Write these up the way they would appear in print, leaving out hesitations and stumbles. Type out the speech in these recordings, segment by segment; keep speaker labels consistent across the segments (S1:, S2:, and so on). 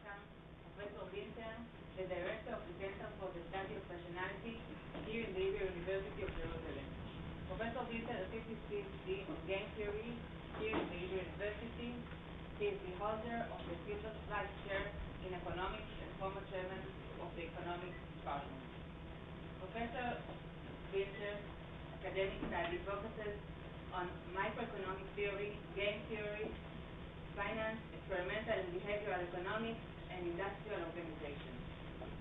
S1: welcome Professor Winter, the Director of the Center for the Study of Rationality here in the Hebrew University of Jerusalem. Professor Winter received his PhD on game theory here in the Hebrew University. He is the holder of the Silver Prize Chair in Economics and former Chairman of the Economics Department. Professor Winter's academic study focuses on microeconomic theory, game theory, finance, experimental and behavioral economics, and industrial organization.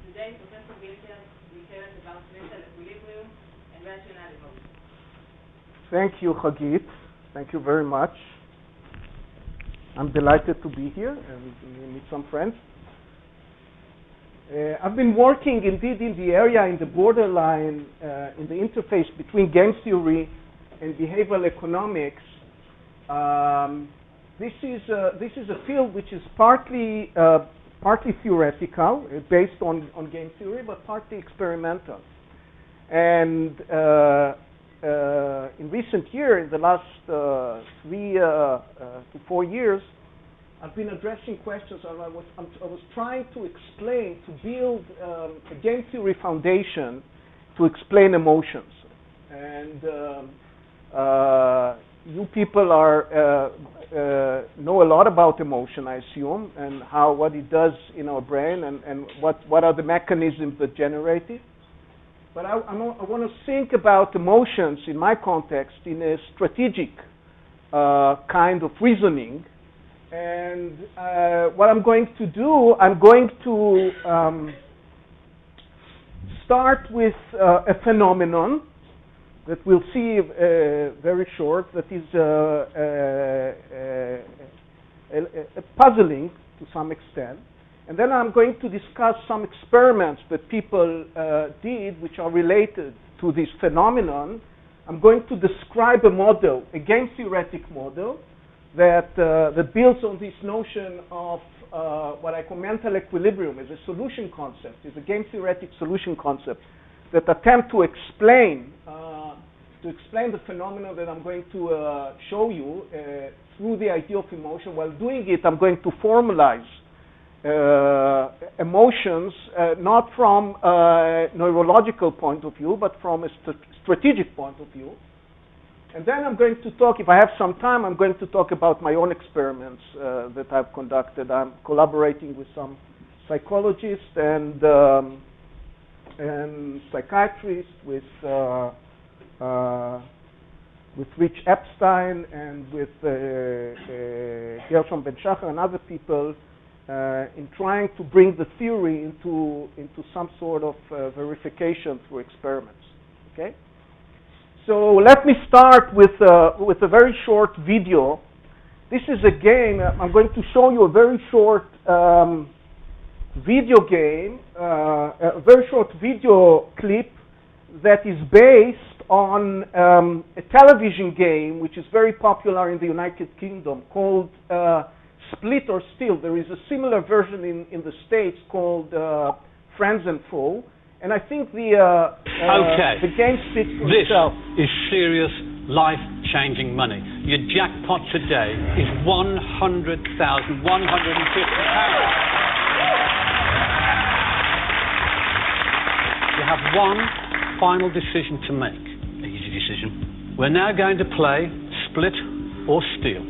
S1: Today, Professor Winter will tell us about mental equilibrium and rational emotion.
S2: Thank you, Hagit. Thank you very much. I'm delighted to be here and meet some friends. I've been working indeed in the area, in the borderline, in the interface between game theory and behavioral economics. This is a field which is partly theoretical, based on game theory, but partly experimental. And in recent years, in the last 3 to 4 years, I've been addressing questions. I was trying to explain, to build a game theory foundation to explain emotions. And you people know a lot about emotion, I assume, and what it does in our brain, and what are the mechanisms that generate it. But I want to think about emotions in my context in a strategic kind of reasoning. And what I'm going to do, I'm going to start with a phenomenon that we'll see very short, that is puzzling to some extent. And then I'm going to discuss some experiments that people did which are related to this phenomenon. I'm going to describe a model, a game theoretic model, that builds on this notion of what I call mental equilibrium as a solution concept, is a game theoretic solution concept that attempt to explain the phenomena that I'm going to show you through the idea of emotion. While doing it, I'm going to formalize emotions, not from a neurological point of view, but from a strategic point of view. And then I'm going to talk, if I have some time, I'm going to talk about my own experiments that I've conducted. I'm collaborating with some psychologists and psychiatrists, with Rich Epstein and with Gershon Ben Shachar and other people in trying to bring the theory into some sort of verification through experiments. Okay? So let me start with a very short video. This is a game. I'm going to show you a very short video game, a very short video clip that is based on a television game which is very popular in the United Kingdom called Split or Steal. There is a similar version in the States called Friends and Foe. And I think the game speaks for itself.
S3: This is serious, life-changing money. Your jackpot today is £100,150. You have one final decision to make. Easy decision. We're now going to play Split or Steal.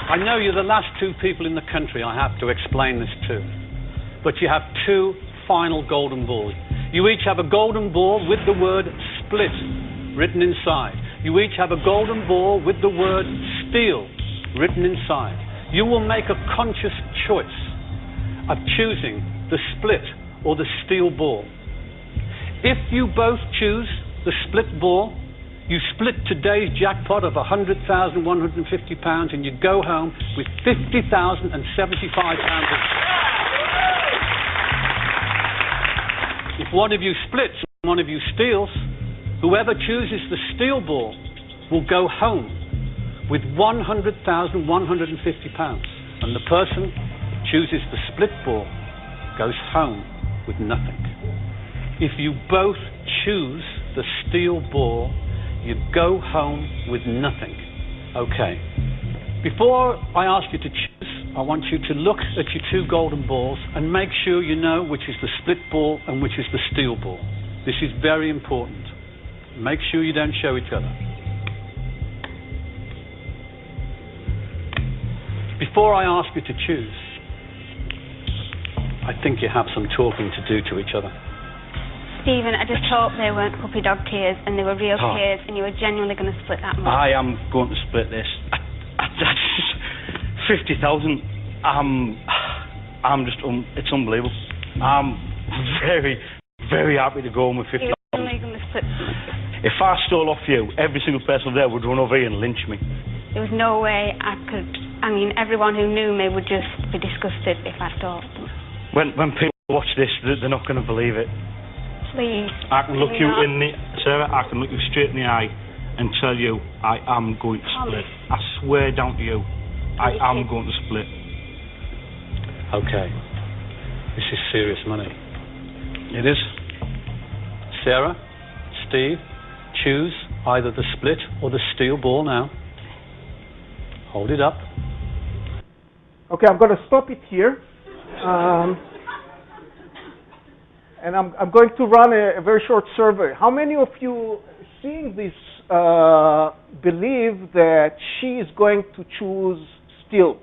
S3: I know you're the last 2 people in the country I have to explain this to, but you have 2 final golden balls. You each have a golden ball with the word split written inside. You each have a golden ball with the word steal written inside. You will make a conscious choice of choosing the split or the steal ball. If you both choose the split ball, you split today's jackpot of £100,150 and you go home with £50,075 each. If one of you splits and one of you steals, whoever chooses the steal ball will go home with £100,150. And the person who chooses the split ball goes home with nothing. If you both choose the steal ball, you go home with nothing. Okay. Before I ask you to choose, I want you to look at your two golden balls and make sure you know which is the split ball and which is the steel ball. This is very important. Make sure you don't show each other. Before I ask you to choose, I think you have some talking to do to each other.
S4: Stephen, I just hope they weren't puppy dog tears and they were real tears and you were genuinely going to split that money.
S5: I am going to split this. That's 50,000. I'm just, it's unbelievable. I'm very, very happy to go on with 50,000.
S4: You're only going to split.
S5: If I stole off you, every single person there would run over here and lynch me.
S4: There was no way I could. I mean, everyone who knew me would just be disgusted if I stole them.
S5: When people watch this, they're not going to believe it.
S4: Please.
S5: I can look you in the, Sarah, I can look you straight in the eye and tell you I am going to split. I swear down to you, I am going to split.
S3: Okay. This is serious money.
S5: It is.
S3: Sarah, Steve, choose either the split or the steel ball now. Hold it up.
S2: Okay, I'm going to stop it here. And I'm going to run a very short survey. How many of you seeing this believe that she is going to choose steel?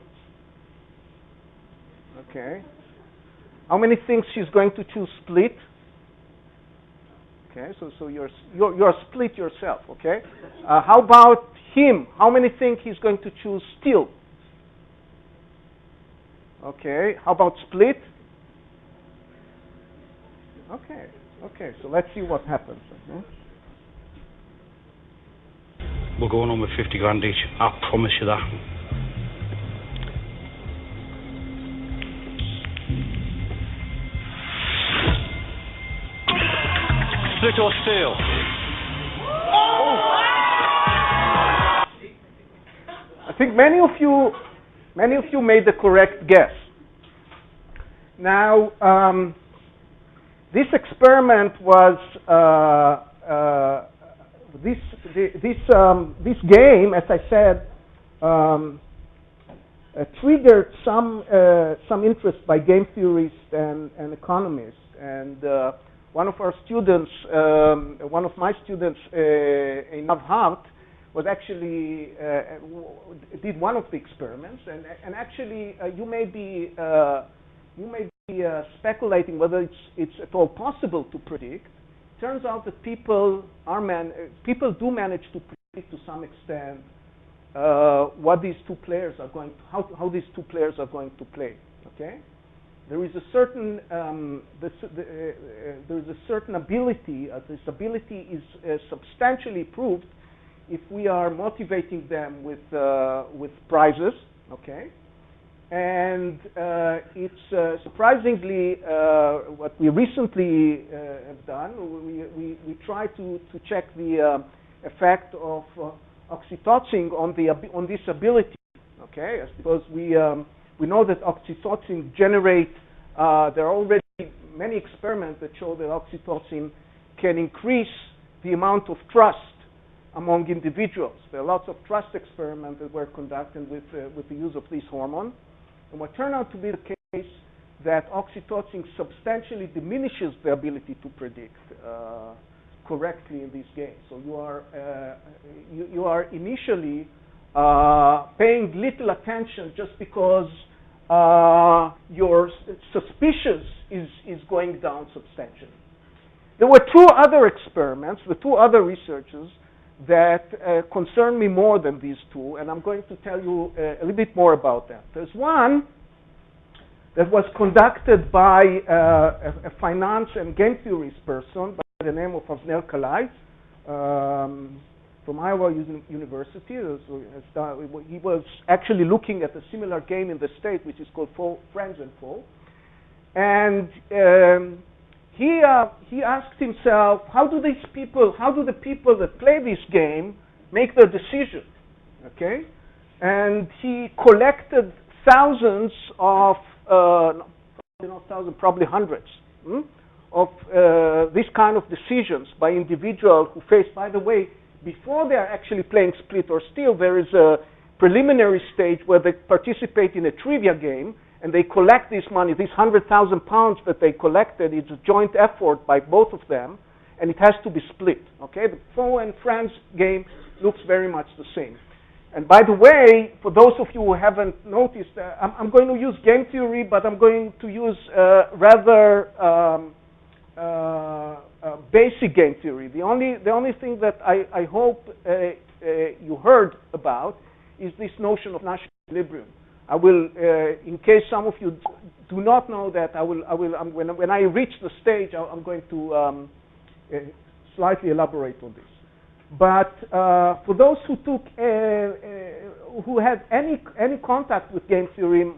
S2: Okay. How many think she's going to choose split? Okay, so you're split yourself. Okay. How about him? How many think he's going to choose steel? Okay. How about split? Okay, so let's see what happens. Okay?
S5: We're going on with 50 grand each. I promise you that.
S3: Split or steel?
S2: I think many of you made the correct guess. Now, this experiment was this game, as I said, triggered some interest by game theorists and economists. And one of our students, one of my students in Harvard, was actually did one of the experiments. And actually, you may be speculating whether it's at all possible to predict. Turns out that people do manage to predict to some extent what these two players are going to, how these two players are going to play. Okay, there is a certain there is a certain ability. This ability is substantially proved if we are motivating them with prizes. Okay. And it's surprisingly what we recently have done. We try to check the effect of oxytocin on this ability. Okay, because we know that oxytocin generate. There are already many experiments that show that oxytocin can increase the amount of trust among individuals. There are lots of trust experiments that were conducted with the use of this hormone. And what turned out to be the case that oxytocin substantially diminishes the ability to predict correctly in this game. So you are initially paying little attention just because your suspicious is going down substantially. There were two other experiments, the two other researchers that concern me more than these two, and I'm going to tell you a little bit more about that. There's one that was conducted by a finance and game theorist person by the name of Avner Kalai from Iowa University. He was actually looking at a similar game in the state, which is called Friends and Foe. And he asked himself, how do the people that play this game make their decision? Okay, and he collected thousands of, probably hundreds of this kind of decisions by individuals who face. By the way, before they are actually playing split or steal, there is a preliminary stage where they participate in a trivia game, and they collect this money, these 100,000 pounds that they collected. It's a joint effort by both of them, and it has to be split. Okay, the foe and friends game looks very much the same. And by the way, for those of you who haven't noticed, I'm going to use game theory, but I'm going to use rather basic game theory. The only thing that I hope you heard about is this notion of Nash equilibrium. I will, in case some of you do not know that, when I reach the stage, I'm going to slightly elaborate on this. But for those who took, who had any contact with game theory,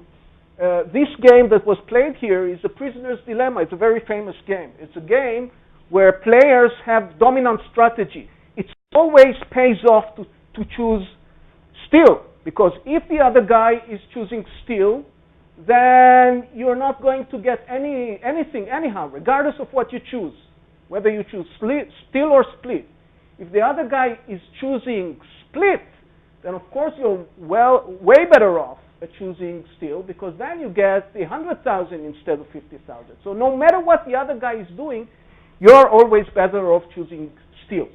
S2: this game that was played here is a prisoner's dilemma. It's a very famous game. It's a game where players have dominant strategy. It always pays off to choose steal, because if the other guy is choosing steal, then you're not going to get anything anyhow, regardless of what you choose, whether you choose steal or split. If the other guy is choosing split, then of course you're way better off at choosing steal, because then you get the 100,000 instead of 50,000. So no matter what the other guy is doing, you're always better off choosing steal.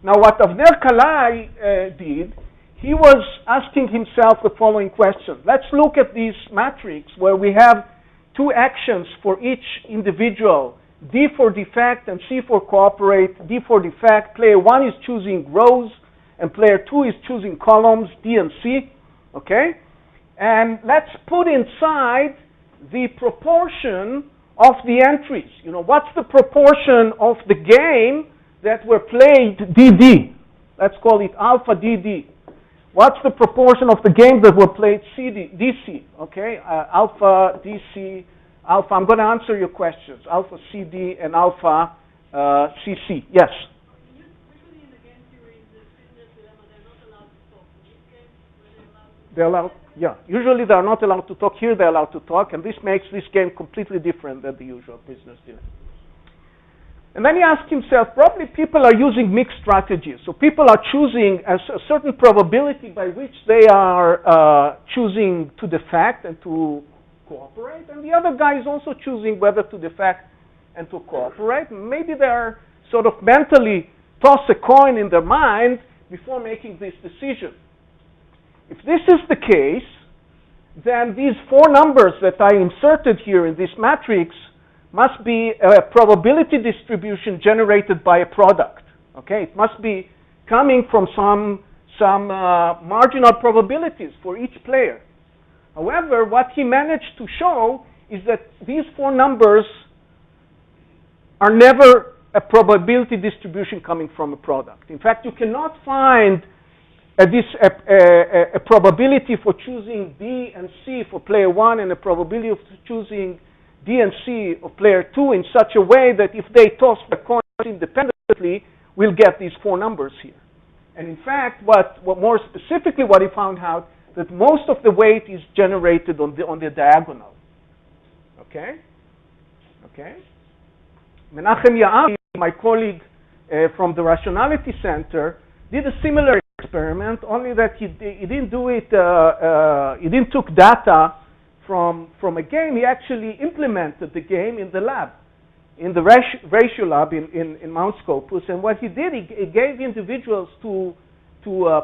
S2: Now what Avner Kalai did, he was asking himself the following question. Let's look at this matrix where we have two actions for each individual, D for defect and C for cooperate. D for defect, player 1 is choosing rows and player 2 is choosing columns, D and C, okay? And let's put inside the proportion of the entries. You know, what's the proportion of the game that were played DD? Let's call it alpha DD. What's the proportion of the games that were played DC? Okay, alpha, DC, alpha. I'm going to answer your questions. Alpha, CD, and alpha, CC. Yes?
S6: Usually in the game theory, the prisoner's dilemma, they're not allowed to talk. In this game, were they allowed to talk?
S2: They're allowed, yeah. Usually they're not allowed to talk. Here they're allowed to talk, and this makes this game completely different than the usual prisoner's dilemma. And then he asked himself, probably people are using mixed strategies. So people are choosing a certain probability by which they are choosing to defect and to cooperate. And the other guy is also choosing whether to defect and to cooperate. Maybe they are sort of mentally toss a coin in their mind before making this decision. If this is the case, then these four numbers that I inserted here in this matrix must be a probability distribution generated by a product. Okay, it must be coming from some marginal probabilities for each player. However, what he managed to show is that these four numbers are never a probability distribution coming from a product. In fact, you cannot find a probability for choosing B and C for player 1 and a probability of choosing D and C of player 2 in such a way that if they toss the coins independently, we'll get these four numbers here. And in fact, what more specifically what he found out, that most of the weight is generated on the diagonal. Okay? Okay? Menachem Yaari, my colleague from the Rationality Center, did a similar experiment, only that he didn't do it, he didn't took data from a game. He actually implemented the game in the lab, in the ratio lab in Mount Scopus. And what he did, he gave individuals to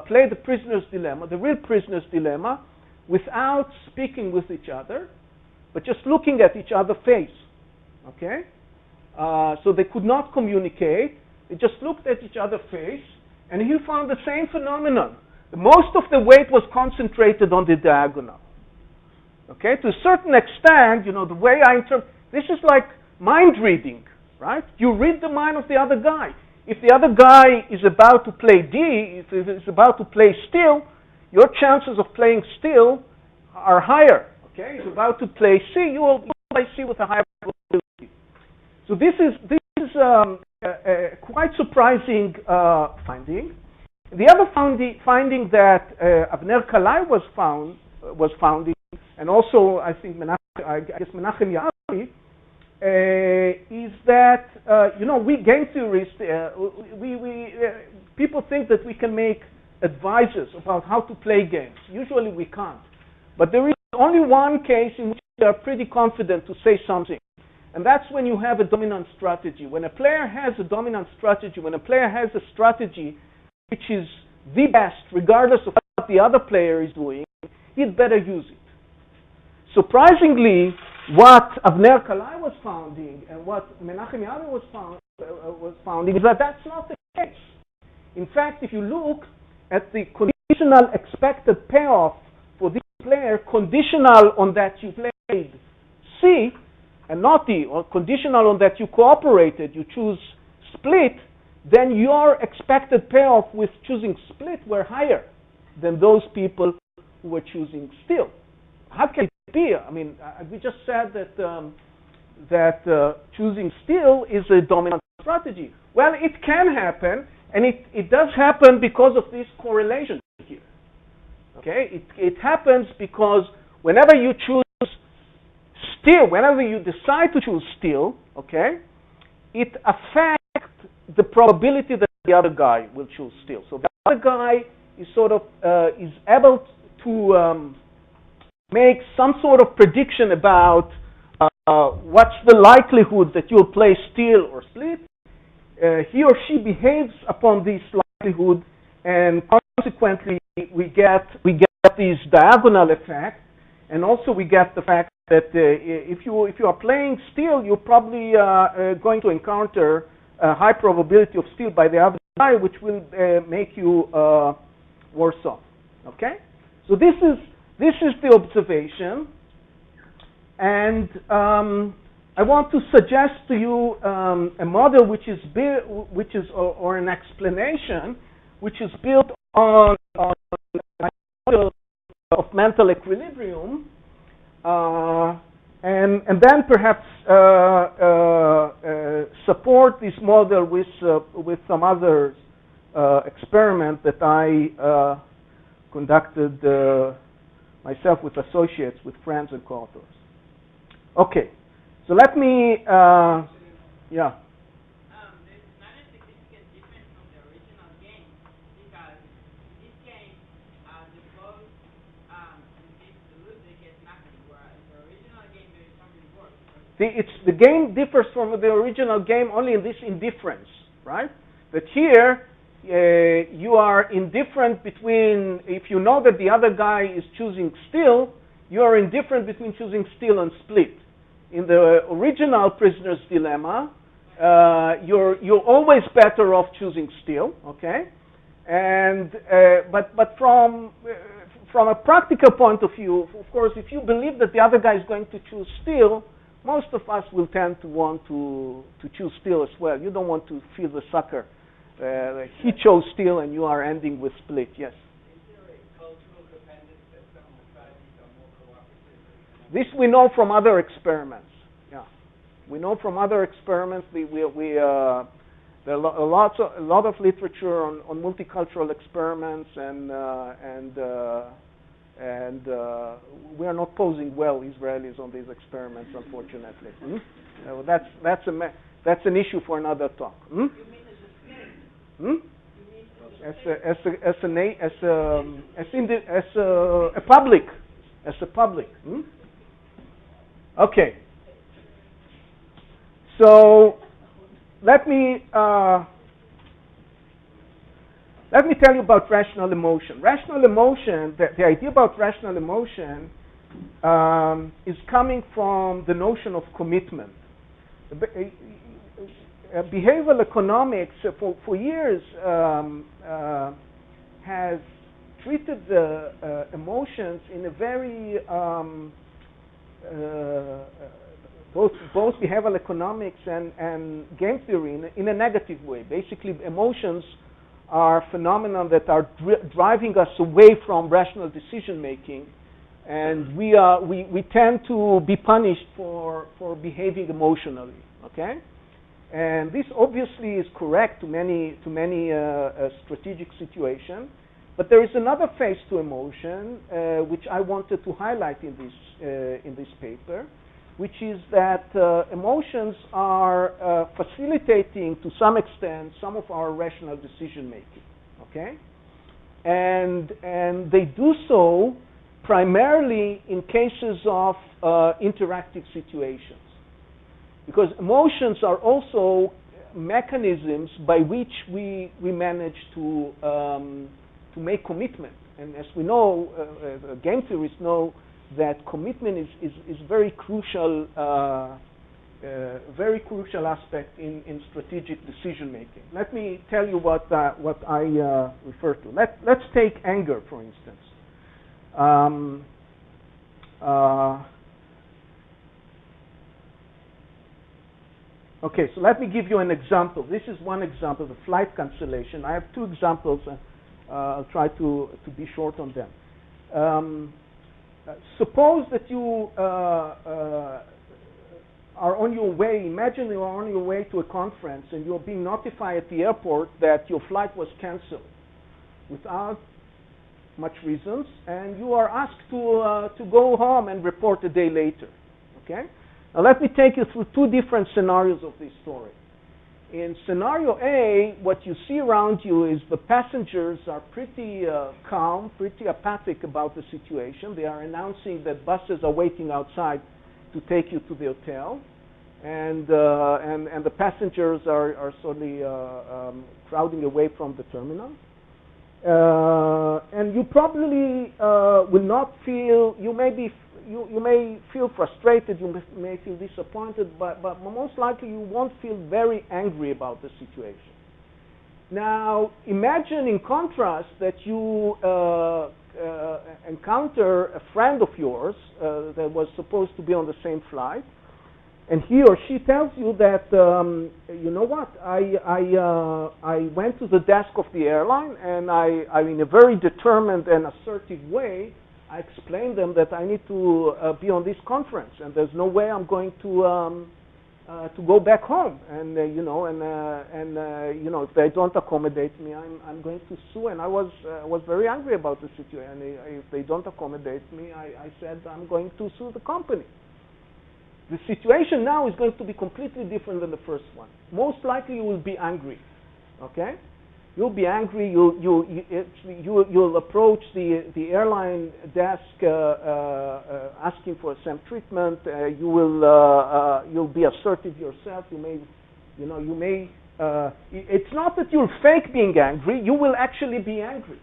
S2: play the prisoner's dilemma, the real prisoner's dilemma, without speaking with each other, but just looking at each other's face. Okay? So they could not communicate. They just looked at each other's face, and he found the same phenomenon. Most of the weight was concentrated on the diagonal. Okay, to a certain extent, you know, the way I interpret this is like mind reading, right? You read the mind of the other guy. If the other guy is about to play D, if he's about to play steal, your chances of playing steal are higher. Okay, he's about to play C, you will play C with a higher probability. So this is a quite surprising finding. The other finding that Avner Kalai was founding, and also I think Menachem Yaari, is that we game theorists People think that we can make advices about how to play games. Usually we can't. But there is only one case in which we are pretty confident to say something. And that's when you have a dominant strategy. When a player has a dominant strategy, when a player has a strategy which is the best, regardless of what the other player is doing, he'd better use it. Surprisingly, what Avner Kalai was founding and what Menachem Yamin was founding is that that's not the case. In fact, if you look at the conditional expected payoff for this player, conditional on that you played C and not D, or conditional on that you cooperated, you choose split, then your expected payoff with choosing split were higher than those people who were choosing steal. How can it be? I mean, we just said that choosing steal is a dominant strategy. Well, it can happen, and it does happen because of this correlation here. Okay, it happens because whenever you choose steal, whenever you decide to choose steal, okay, it affects the probability that the other guy will choose steal. So the other guy is sort of is able to make some sort of prediction about what's the likelihood that you'll play steal or split. He or she behaves upon this likelihood, and consequently we get this diagonal effect, and also we get the fact that if you are playing steal, you're probably going to encounter a high probability of steal by the other guy, which will make you worse off. Okay, so this is the observation, and I want to suggest to you a model which is or an explanation which is built on a model of mental equilibrium, and then perhaps support this model with some other experiment that I conducted myself with associates, with friends and co-authors. Okay, so let me, yeah.
S1: There's not a significant difference from the original game because this game, the both this route they get nothing, whereas the original game there is some reward.
S2: The game differs from the original game only in this indifference, right? That here you are indifferent between, if you know that the other guy is choosing steal, you are indifferent between choosing steal and split. In the original prisoner's dilemma, you're always better off choosing steal, okay? And but from a practical point of view, of course, if you believe that the other guy is going to choose steal, most of us will tend to want to choose steal as well. You don't want to feel the sucker. He chose steal and you are ending with split. Yes.
S7: Is there a cultural dependence that some societies are more cooperative?
S2: This we know from other experiments. Yeah, we know from other experiments. There are a lot of literature on multicultural experiments, and we are not posing well, Israelis, on these experiments, unfortunately. That's an issue for another talk. As a public. Okay. So let me tell you about rational emotion. Rational emotion, the idea about rational emotion is coming from the notion of commitment. Behavioral economics for years has treated the emotions in a very both behavioral economics and game theory in a negative way. Basically, emotions are phenomena that are driving us away from rational decision making, and we tend to be punished for behaving emotionally. Okay, and this obviously is correct to many strategic situations. But there is another face to emotion which I wanted to highlight in this paper, which is that emotions are facilitating, to some extent, some of our rational decision making. Okay, and they do so primarily in cases of interactive situations, because emotions are also mechanisms by which we manage to make commitment. And as we know, game theorists know that commitment is very crucial aspect in strategic decision making. Let me tell you what I refer to. Let's take anger, for instance. Okay, so let me give you an example. This is one example, the flight cancellation. I have two examples. I'll try to be short on them. Suppose that you are on your way. Imagine you are on your way to a conference and you're being notified at the airport that your flight was canceled without much reasons, and you are asked to go home and report a day later. Okay? Now let me take you through two different scenarios of this story. In scenario A, what you see around you is the passengers are pretty calm, pretty apathic about the situation. They are announcing that buses are waiting outside to take you to the hotel, and the passengers are sort of crowding away from the terminal. And you probably will not feel. You may feel frustrated. You may feel disappointed, but most likely you won't feel very angry about the situation. Now, imagine in contrast that you encounter a friend of yours that was supposed to be on the same flight, and he or she tells you that, you know what, I went to the desk of the airline, and I in a very determined and assertive way, I explained them that I need to be on this conference, and there's no way I'm going to go back home. And if they don't accommodate me, I'm going to sue. And I was very angry about the situation. If they don't accommodate me, I said I'm going to sue the company. The situation now is going to be completely different than the first one. Most likely you will be angry, okay? You'll be angry. You'll approach the airline desk asking for some treatment. You'll be assertive yourself. You may. It's not that you'll fake being angry. You will actually be angry.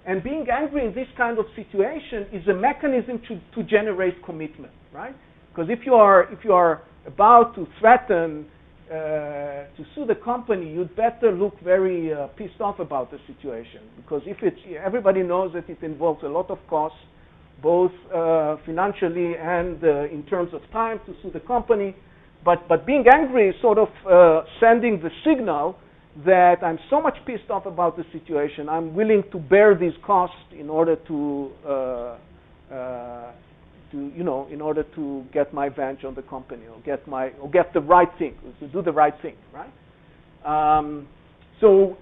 S2: And being angry in this kind of situation is a mechanism to generate commitment, right? Because if you are about to threaten to sue the company, you'd better look very pissed off about the situation. Because everybody knows that it involves a lot of costs, both financially and in terms of time to sue the company. But being angry is sort of sending the signal that I'm so much pissed off about the situation, I'm willing to bear these costs in order to get my revenge on the company, or get the right thing, to do the right thing, right? So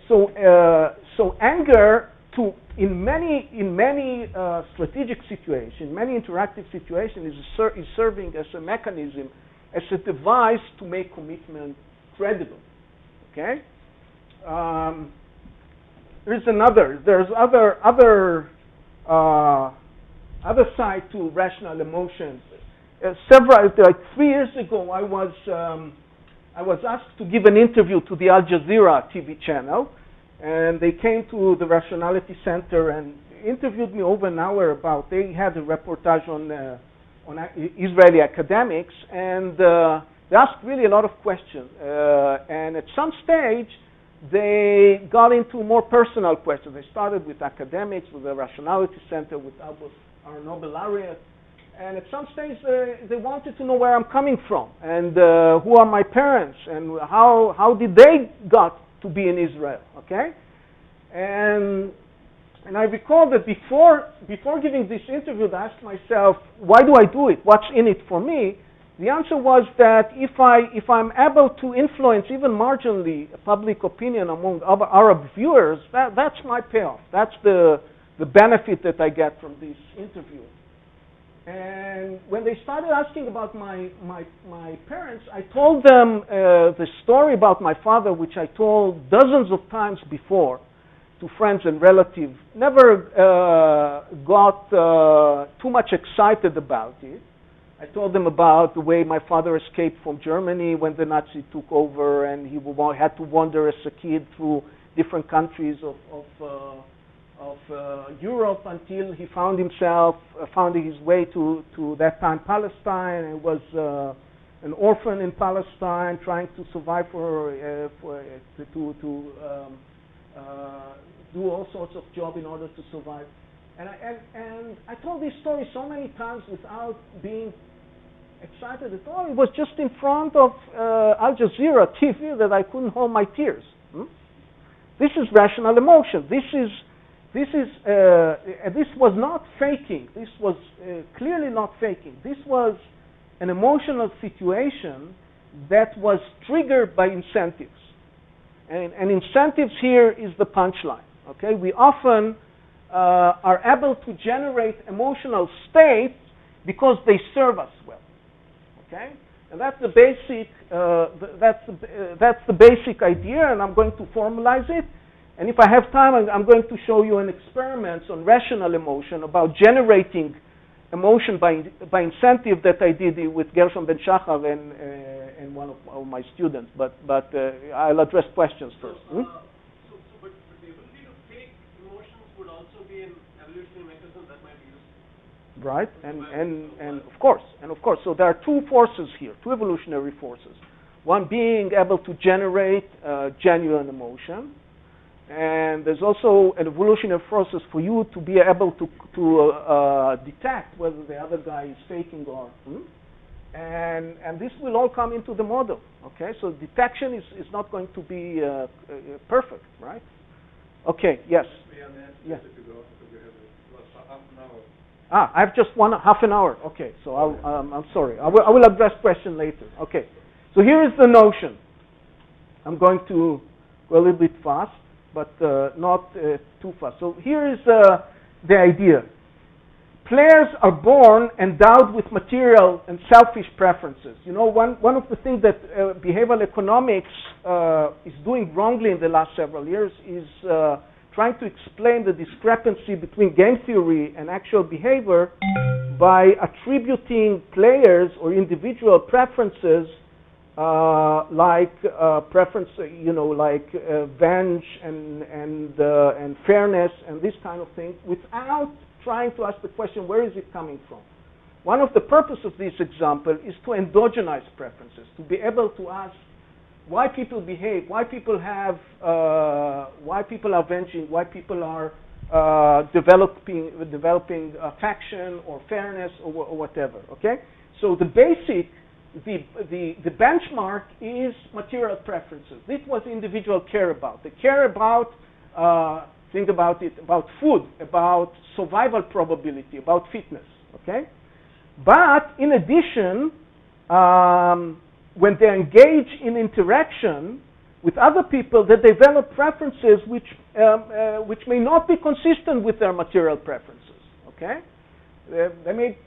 S2: anger, in many strategic situations, many interactive situations, is serving as a mechanism, as a device to make commitment credible. Okay. There's other side to rational emotions. 3 years ago, I was asked to give an interview to the Al Jazeera TV channel, and they came to the Rationality Center and interviewed me over an hour. They had a reportage on Israeli academics, and they asked really a lot of questions. And at some stage, they got into more personal questions. They started with academics, with the Rationality Center, with our Nobel laureate, and at some stage they wanted to know where I'm coming from, and who are my parents, and how did they got to be in Israel, okay? And I recall that before giving this interview, I asked myself, why do I do it? What's in it for me? The answer was that if I'm able to influence even marginally public opinion among Arab viewers, that's my payoff. That's the benefit that I get from this interview. And when they started asking about my parents, I told them the story about my father, which I told dozens of times before to friends and relatives. Never got too much excited about it. I told them about the way my father escaped from Germany when the Nazis took over, and he had to wander as a kid through different countries of Europe until he found his way to that time Palestine, and was an orphan in Palestine, trying to survive to do all sorts of jobs in order to survive. And I told this story so many times without being excited at all. It was just in front of Al Jazeera TV that I couldn't hold my tears. This is rational emotion. This was not faking. This was clearly not faking. This was an emotional situation that was triggered by incentives. And incentives here is the punchline. Okay, we often are able to generate emotional states because they serve us well. Okay, and that's the basic that's the basic idea, and I'm going to formalize it. And if I have time, I'm going to show you an experiment on rational emotion about generating emotion by incentive that I did with Gershon Ben Shachar and one of my students. But I'll address questions first.
S8: But the ability to take emotions would also be an evolutionary mechanism that might be used.
S2: Right, and of course. So there are two forces here, two evolutionary forces. One being able to generate genuine emotion. And there's also an evolutionary process for you to be able to detect whether the other guy is faking or. And this will all come into the model. Okay, so detection is not going to be perfect, right? Okay, yes. Yeah. I have just half an hour. Okay, so I'm sorry. I will address question later. Okay, so here is the notion. I'm going to go a little bit fast, but not too fast. So here is the idea. Players are born endowed with material and selfish preferences. You know, one of the things that behavioral economics is doing wrongly in the last several years is trying to explain the discrepancy between game theory and actual behavior by attributing players or individual preferences like venge and fairness and this kind of thing, without trying to ask the question, where is it coming from? One of the purposes of this example is to endogenize preferences, to be able to ask why people behave, why people are venging, why people are developing faction or fairness or whatever. Okay, so the benchmark is material preferences. This is what individuals care about. They care about, think about it, about food, about survival probability, about fitness. Okay, but in addition, when they engage in interaction with other people, they develop preferences which may not be consistent with their material preferences. Okay, they may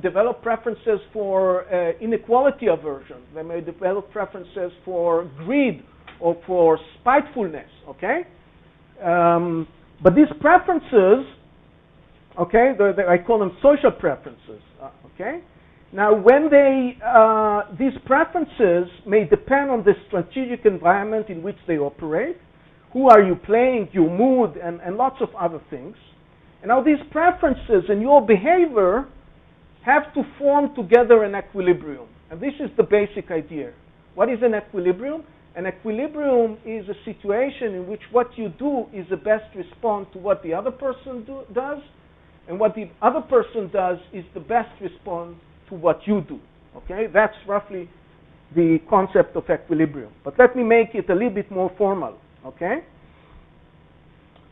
S2: develop preferences for inequality aversion. They may develop preferences for greed or for spitefulness. Okay, but these preferences, okay, I call them social preferences. Okay. Now, when these preferences may depend on the strategic environment in which they operate, who are you playing, your mood, and lots of other things. And now these preferences and your behavior have to form together an equilibrium. And this is the basic idea. What is an equilibrium? An equilibrium is a situation in which what you do is the best response to what the other person does, and what the other person does is the best response to what you do. Okay, that's roughly the concept of equilibrium. But let me make it a little bit more formal. Okay,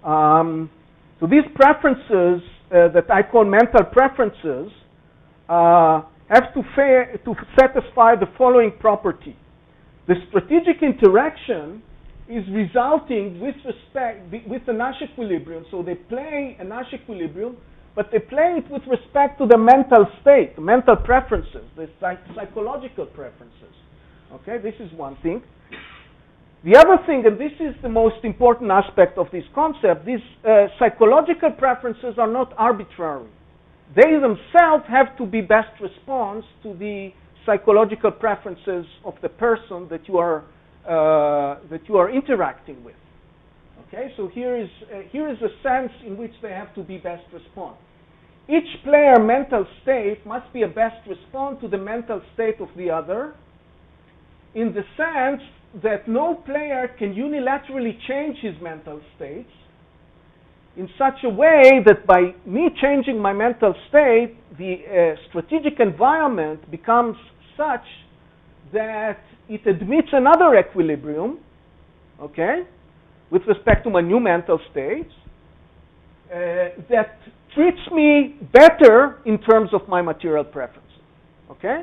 S2: so these preferences that I call mental preferences have to satisfy the following property. The strategic interaction is resulting with the Nash equilibrium. So they play a Nash equilibrium, but they play it with respect to the mental state, the mental preferences, the psychological preferences. Okay, this is one thing. The other thing, and this is the most important aspect of this concept, these psychological preferences are not arbitrary. They themselves have to be best response to the psychological preferences of the person that you are interacting with. Okay, so here is a sense in which they have to be best response. Each player mental state must be a best response to the mental state of the other, in the sense that no player can unilaterally change his mental states in such a way that by me changing my mental state, the strategic environment becomes such that it admits another equilibrium, okay, with respect to my new mental states, that treats me better in terms of my material preferences, okay?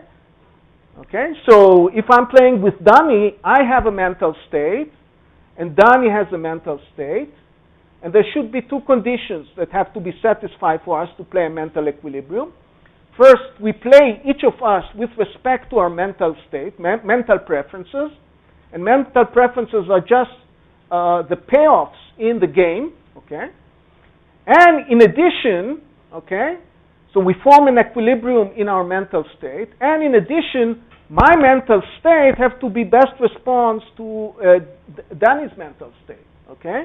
S2: Okay, so if I'm playing with Danny, I have a mental state, and Danny has a mental state, and there should be two conditions that have to be satisfied for us to play a mental equilibrium. First, we play each of us with respect to our mental state, mental preferences, and mental preferences are just the payoffs in the game, okay? And in addition, okay, so we form an equilibrium in our mental state, and in addition, my mental state has to be best response to Danny's mental state, okay?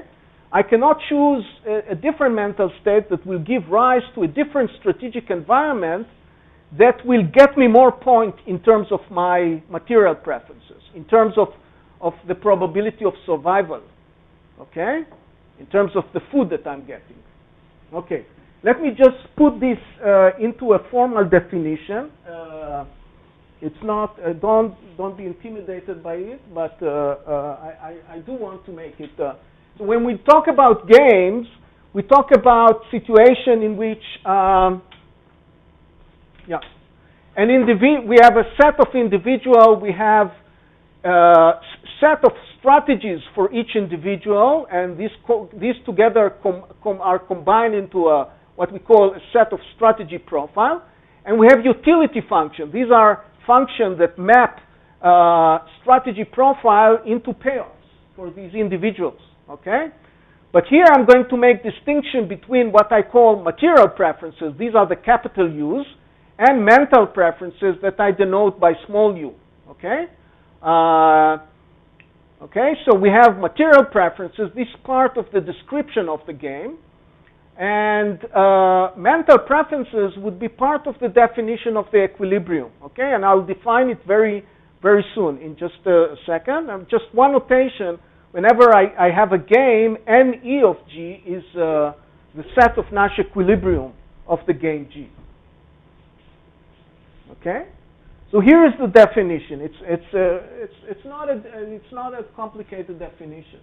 S2: I cannot choose a different mental state that will give rise to a different strategic environment that will get me more point in terms of my material preferences, in terms of the probability of survival, okay? In terms of the food that I'm getting. Okay, let me just put this into a formal definition. It's not, don't be intimidated by it, but I do want to make it. So when we talk about games, we talk about situation in which, we have a set of individual, we have set of strategies for each individual, and these together are combined into what we call a set of strategy profile. And we have utility functions. These are functions that map strategy profile into payoffs for these individuals, okay? But here I'm going to make distinction between what I call material preferences, these are the capital U's, and mental preferences that I denote by small u, okay? Okay, so we have material preferences, this part of the description of the game, and mental preferences would be part of the definition of the equilibrium, okay? And I'll define it very, very soon, in just a second. Just one notation, whenever I have a game, NE of G is the set of Nash equilibrium of the game G, okay? So here is the definition. It's not a complicated definition.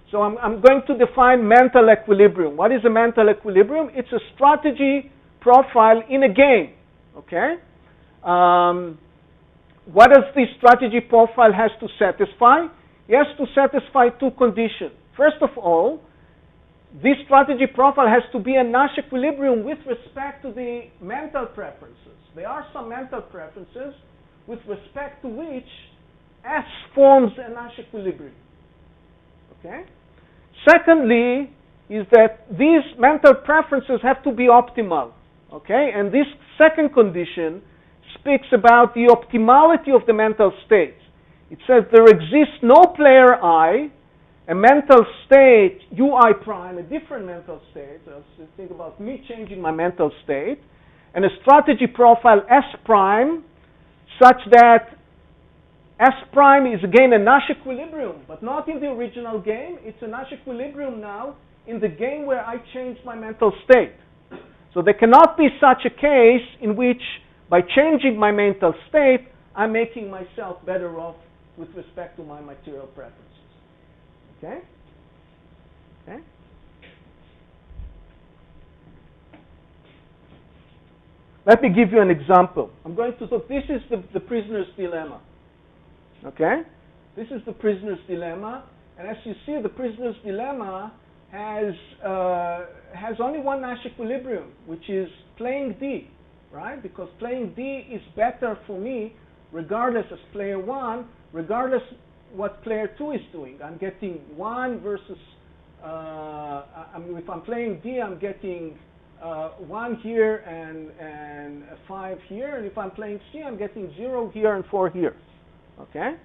S2: So I'm going to define mental equilibrium. What is a mental equilibrium? It's a strategy profile in a game. Okay. What does this strategy profile has to satisfy? It has to satisfy two conditions. First of all, this strategy profile has to be a Nash equilibrium with respect to the mental preferences. There are some mental preferences with respect to which S forms a Nash equilibrium. Okay? Secondly, is that these mental preferences have to be optimal. Okay? And this second condition speaks about the optimality of the mental states. It says there exists no player I, a mental state ui prime, a different mental state, so think about me changing my mental state, and a strategy profile S prime, such that S prime is again a Nash equilibrium, but not in the original game. It's a Nash equilibrium now in the game where I changed my mental state. So there cannot be such a case in which by changing my mental state, I'm making myself better off with respect to my material preferences. Okay? Okay? Let me give you an example. I'm going to talk, this is the prisoner's dilemma. Okay? This is the prisoner's dilemma. And as you see, the prisoner's dilemma has only one Nash equilibrium, which is playing D, right? Because playing D is better for me, regardless as player 1, regardless what player 2 is doing. I'm getting 1 versus, if I'm playing D, I'm getting 1 here and 5 here. And if I'm playing C, I'm getting 0 here and 4 here. Okay?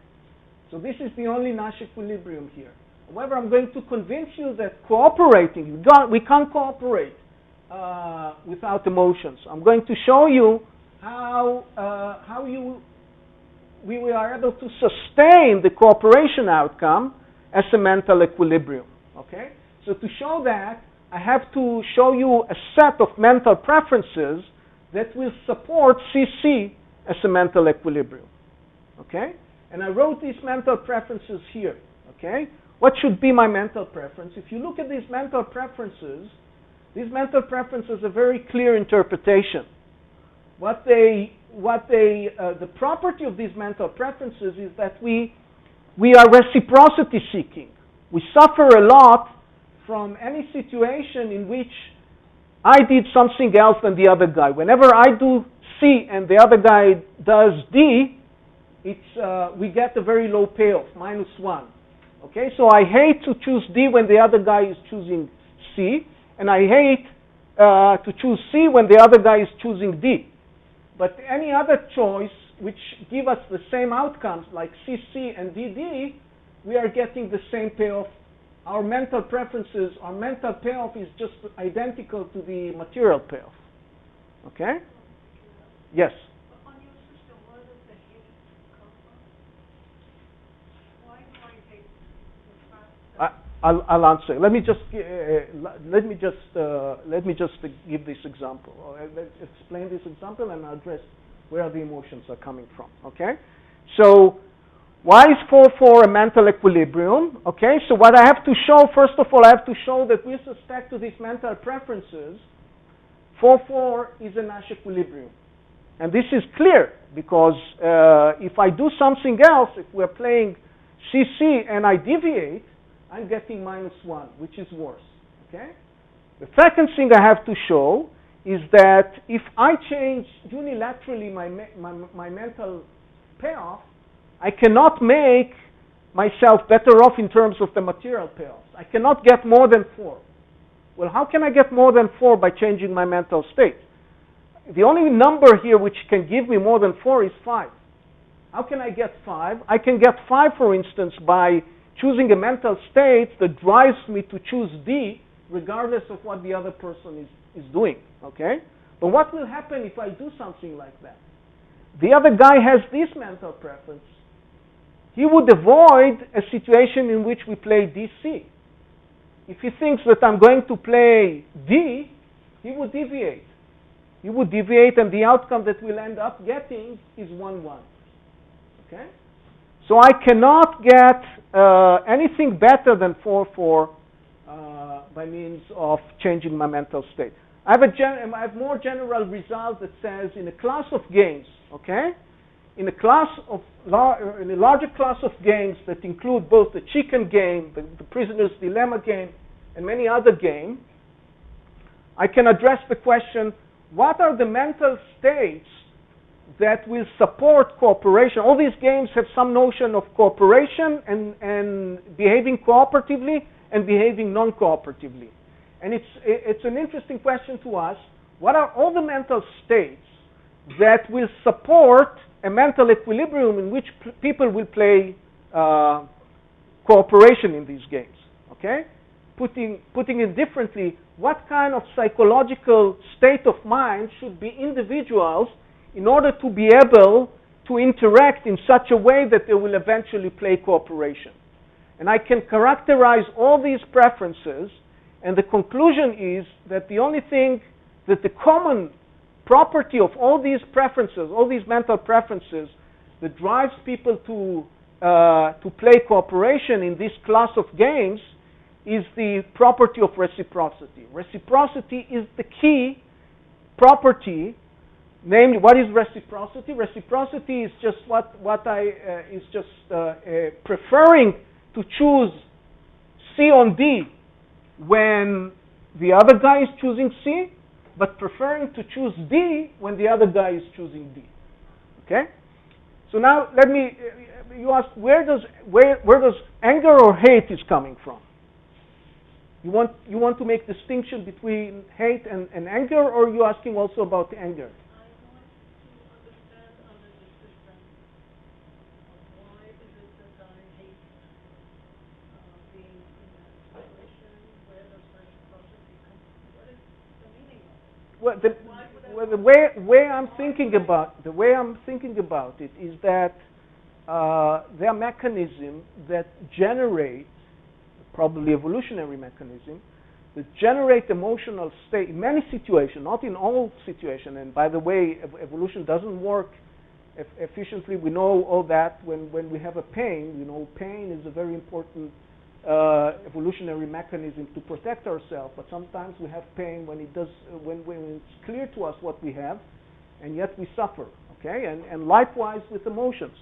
S2: So this is the only Nash equilibrium here. However, I'm going to convince you that cooperating, we can't cooperate without emotions. I'm going to show you how we are able to sustain the cooperation outcome as a mental equilibrium. Okay? So to show that, I have to show you a set of mental preferences that will support CC as a mental equilibrium. Okay? And I wrote these mental preferences here. Okay? What should be my mental preference? If you look at these mental preferences are very clear interpretation. The property of these mental preferences is that we are reciprocity seeking. We suffer a lot from any situation in which I did something else than the other guy. Whenever I do C and the other guy does D, we get a very low payoff, -1. Okay, so I hate to choose D when the other guy is choosing C, and I hate to choose C when the other guy is choosing D. But any other choice which give us the same outcomes, like CC and DD, we are getting the same payoff. Our mental preferences, our mental payoff is just identical to the material payoff. Okay? Yes?
S6: On your system, where does the hate come from? Why do I hate the fact that...
S2: I'll answer. Let me just give this example. Let's explain this example and address where the emotions are coming from. Okay? So, why is 4-4 a mental equilibrium? Okay, so what I have to show, first of all, I have to show that with respect to these mental preferences, 4-4 is a Nash equilibrium. And this is clear, because if I do something else, if we're playing CC and I deviate, I'm getting -1, which is worse. Okay? The second thing I have to show is that if I change unilaterally my mental payoff, I cannot make myself better off in terms of the material payoffs. I cannot get more than 4. Well, how can I get more than 4 by changing my mental state? The only number here which can give me more than 4 is 5. How can I get 5? I can get 5, for instance, by choosing a mental state that drives me to choose D, regardless of what the other person is doing. Okay? But what will happen if I do something like that? The other guy has this mental preference. He would avoid a situation in which we play DC. If he thinks that I'm going to play D, he would deviate. He would deviate, and the outcome that we'll end up getting is 1-1. Okay? So I cannot get anything better than 4-4 by means of changing my mental state. I have more general result that says in a class of games, okay? In a larger class of games that include both the chicken game, the prisoner's dilemma game, and many other games, I can address the question, what are the mental states that will support cooperation? All these games have some notion of cooperation and behaving cooperatively and behaving non-cooperatively. And it's an interesting question to ask, what are all the mental states that will support a mental equilibrium in which people will play cooperation in these games? Okay? Putting it differently, what kind of psychological state of mind should be individuals in order to be able to interact in such a way that they will eventually play cooperation? And I can characterize all these preferences, and the conclusion is that the only thing that the common property of all these preferences, all these mental preferences that drives people to play cooperation in this class of games is the property of reciprocity. Reciprocity is the key property. Namely, what is reciprocity? Reciprocity is just preferring to choose C on D when the other guy is choosing C, but preferring to choose D when the other guy is choosing D. Okay? So now you ask, where does anger or hate is coming from? You want to make distinction between hate and anger, or are you asking also about anger?
S6: I want to understand under the system why is it that I hate being in that situation? Where does reciprocity come from? What is the meaning of it?
S2: The way I'm thinking about it is that there are mechanisms that generate, probably evolutionary mechanism, that generate emotional state in many situations, not in all situations. And by the way, evolution doesn't work efficiently. We know all that when we have a pain. You know, pain is a very important evolutionary mechanism to protect ourselves. But sometimes we have pain when it's clear to us what we have, and yet we suffer. Okay, and likewise with emotions.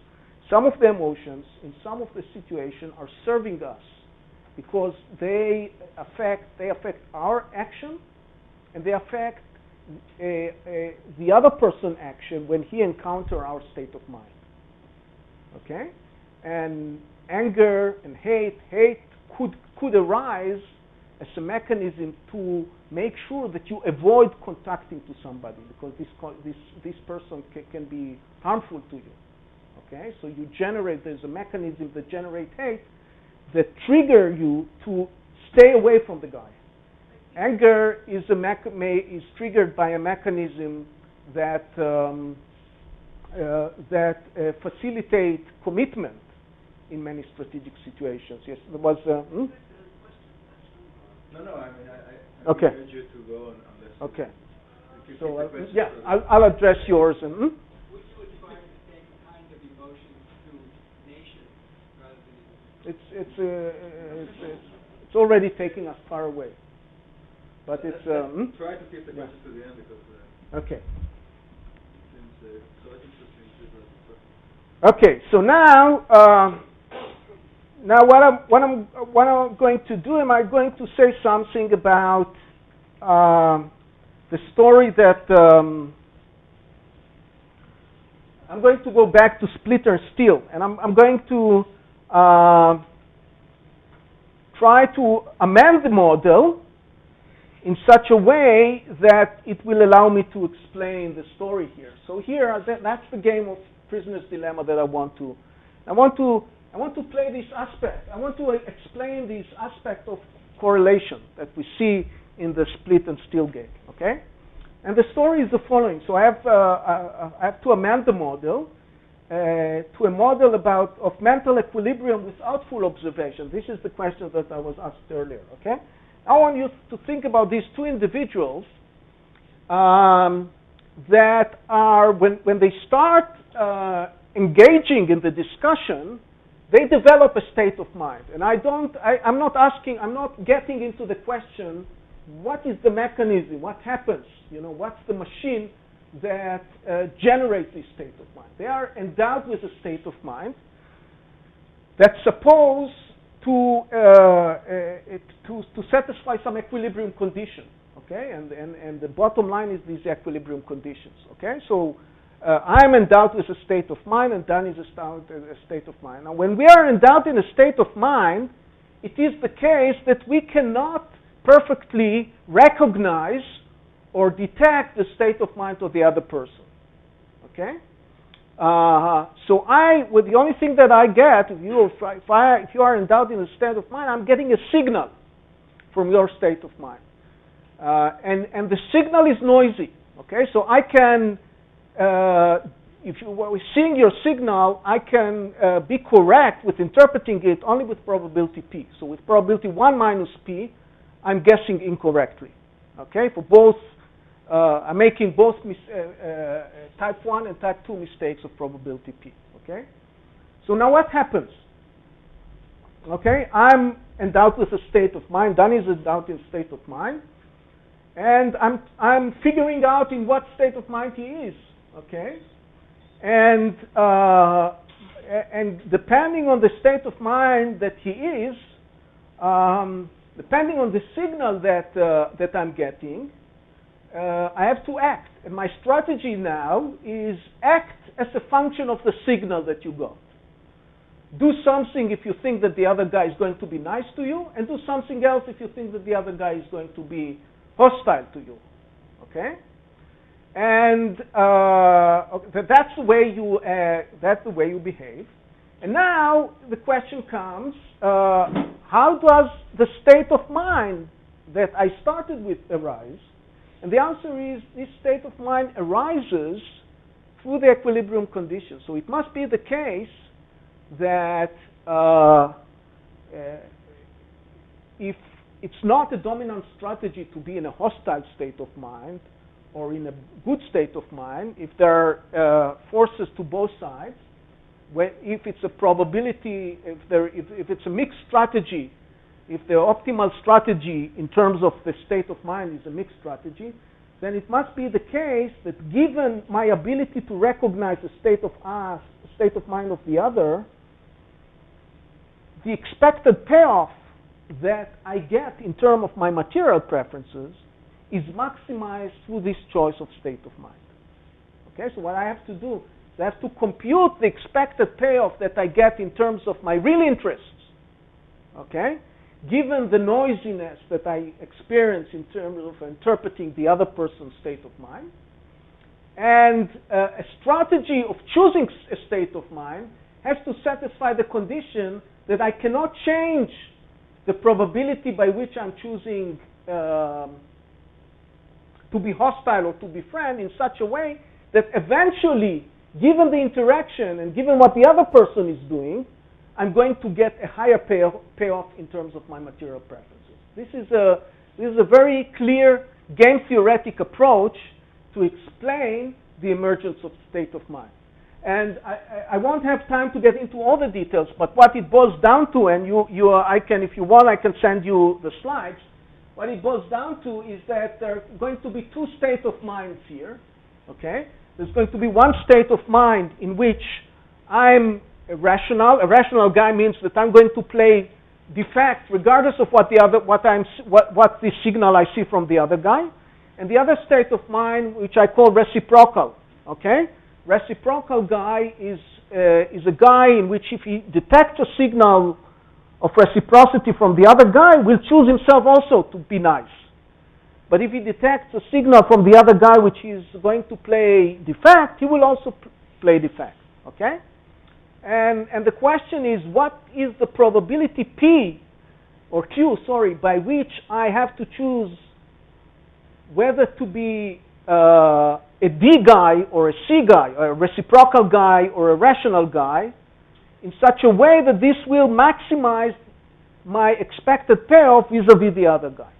S2: Some of the emotions in some of the situations are serving us, because they affect our action, and they affect the other person's action when he encounters our state of mind. Okay, and anger and hate could arise as a mechanism to make sure that you avoid contacting to somebody, because this person can be harmful to you. Okay, so there's a mechanism that generates hate that trigger you to stay away from the guy. Anger is triggered by a mechanism that facilitate commitment in many strategic situations. Yes, there was.
S7: No, I mean, I
S2: okay.
S7: urge you to go on unless.
S2: Okay.
S7: You
S2: So I'll address yours and.
S9: Would you ascribe the same kind of emotions to nations rather than?
S2: It's already taking us far away, but it's.
S7: Try to keep the question to the end because.
S2: Okay.
S7: It seems quite interesting.
S2: Okay, so now what I'm going to do? Am I going to say something about the story that? I'm going to go back to split and steal, and I'm going to try to amend the model in such a way that it will allow me to explain the story here. So here, that's the game of prisoner's dilemma that I want to play this aspect. I want to explain this aspect of correlation that we see in the split and steal game. Okay. And the story is the following. So I have to amend the model to a model of mental equilibrium without full observation. This is the question that I was asked earlier. Okay, I want you to think about these two individuals that are when they start engaging in the discussion, they develop a state of mind. And I'm not getting into the question, what is the mechanism? What happens? What's the machine that generates this state of mind? They are endowed with a state of mind that's supposed to satisfy some equilibrium condition. Okay, and the bottom line is these equilibrium conditions. Okay, so I'm endowed with a state of mind, and Dan is endowed with a state of mind. Now, when we are endowed in a state of mind, it is the case that we cannot perfectly recognize or detect the state of mind of the other person. Okay? So the only thing that I get, if you are endowed in a state of mind, I'm getting a signal from your state of mind. And the signal is noisy. Okay? So I can, if you were seeing your signal, I can be correct with interpreting it only with probability P. So with probability 1 minus P, I'm guessing incorrectly. Okay, for both, I'm making both type 1 and type 2 mistakes of probability P. Okay, so now what happens? Okay, I'm endowed with a state of mind. Dan is endowed in a state of mind, and I'm figuring out in what state of mind he is. Okay, and depending on the state of mind that he is. depending on the signal that I'm getting, I have to act. And my strategy now is act as a function of the signal that you got. Do something if you think that the other guy is going to be nice to you, and do something else if you think that the other guy is going to be hostile to you. Okay? And that's the way you behave. And now the question comes: how does the state of mind that I started with arise? And the answer is this state of mind arises through the equilibrium condition. So it must be the case that if it's not a dominant strategy to be in a hostile state of mind or in a good state of mind, if there are forces to both sides, if it's a probability, if it's a mixed strategy, if the optimal strategy in terms of the state of mind is a mixed strategy, then it must be the case that given my ability to recognize the state of us, the state of mind of the other, the expected payoff that I get in terms of my material preferences is maximized through this choice of state of mind. Okay, so what I have to do is I have to compute the expected payoff that I get in terms of my real interests. Okay? Given the noisiness that I experience in terms of interpreting the other person's state of mind, and a strategy of choosing a state of mind has to satisfy the condition that I cannot change the probability by which I'm choosing to be hostile or to be friend in such a way that eventually, given the interaction and given what the other person is doing, I'm going to get a higher payoff in terms of my material preferences. This is a very clear game theoretic approach to explain the emergence of state of mind. And I won't have time to get into all the details, but what it boils down to, and I can, if you want, I can send you the slides. What it boils down to is that there are going to be two states of minds here. Okay, there's going to be one state of mind in which I'm rational. A rational guy means that I'm going to play defect regardless of what the signal I see from the other guy. And the other state of mind, which I call reciprocal. Okay, reciprocal guy is a guy in which if he detects a signal of reciprocity from the other guy, will choose himself also to be nice. But if he detects a signal from the other guy which is going to play defect, he will also play defect. Okay? And the question is, what is the probability P, or Q, sorry, by which I have to choose whether to be a D guy or a C guy, or a reciprocal guy or a rational guy, in such a way that this will maximize my expected payoff vis-a-vis the other guy.